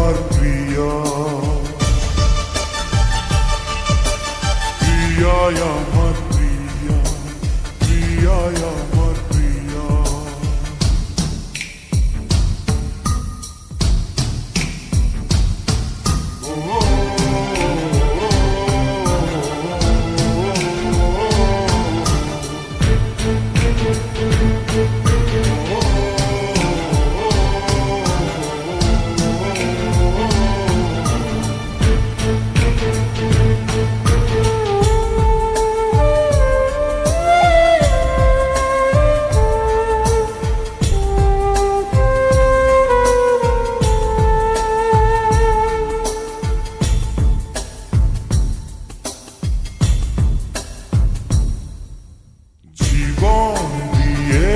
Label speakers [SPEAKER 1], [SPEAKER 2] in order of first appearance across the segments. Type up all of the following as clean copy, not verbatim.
[SPEAKER 1] আমার প্রিয়া, প্রিয়া আমার প্রিয়া, প্রিয়া আমার প্রিয়া। জীবন দিয়ে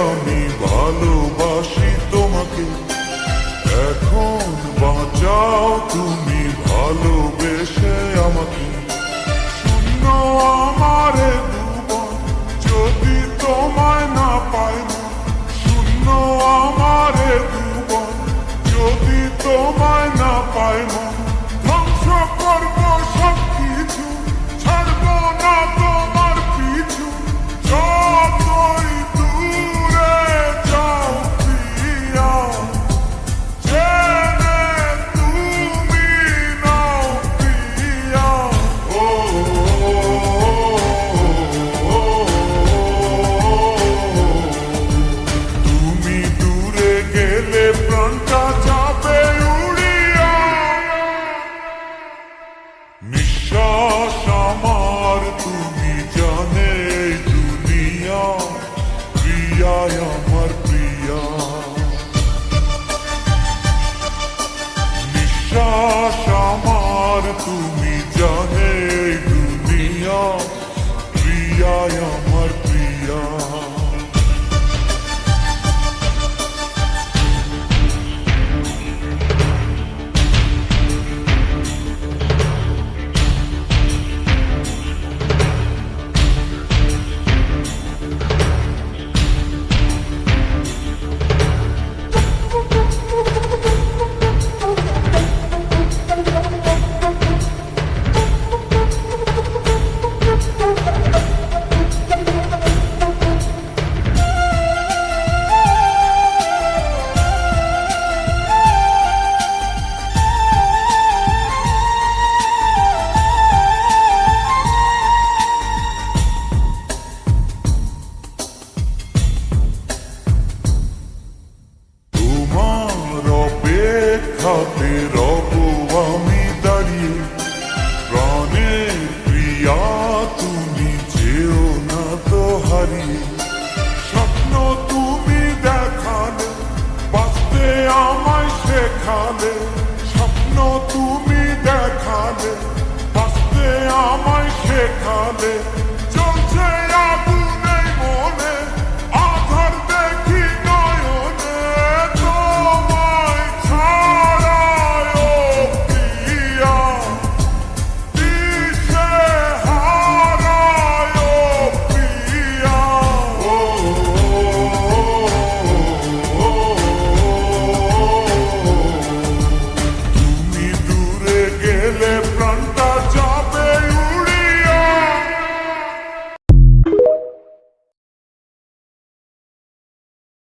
[SPEAKER 1] আমি ভালোবাসি তোমাকে, এখন বাঁচাও তুমি ভালোবেসে আমাকে। শূন্য আমারে দুবন যদি তোমায় না পাই মন, শূন্য আমারে দুবন যদি তোমায় না পাই মন। ধ্বংস করবো সব কিছু, ছাড়বো না তোমার পিছু। যতই দূরে যাও প্রিয়া, জেনে তুমি নাও প্রিয়া। তুমি দূরে গেলে প্রাণটা যাবে উড়িয়া। নিঃশ্বাস আমার তুমি জানে দুনিয়া, প্রিয়া আমার প্রিয়া। নিঃশ্বাস আমার তুমি জানে দুনিয়া, প্রিয়া আমার প্রিয়া। হাতে রব আমি দাঁড়িয়ে, প্রাণের প্রিয়া তুমি যেও না তো হারিয়ে। স্বপ্ন তুমি দেখালে, বাঁচতে আমায় শেখালে। স্বপ্ন তুমি দেখালে, বাঁচতে আমায় শেখালে।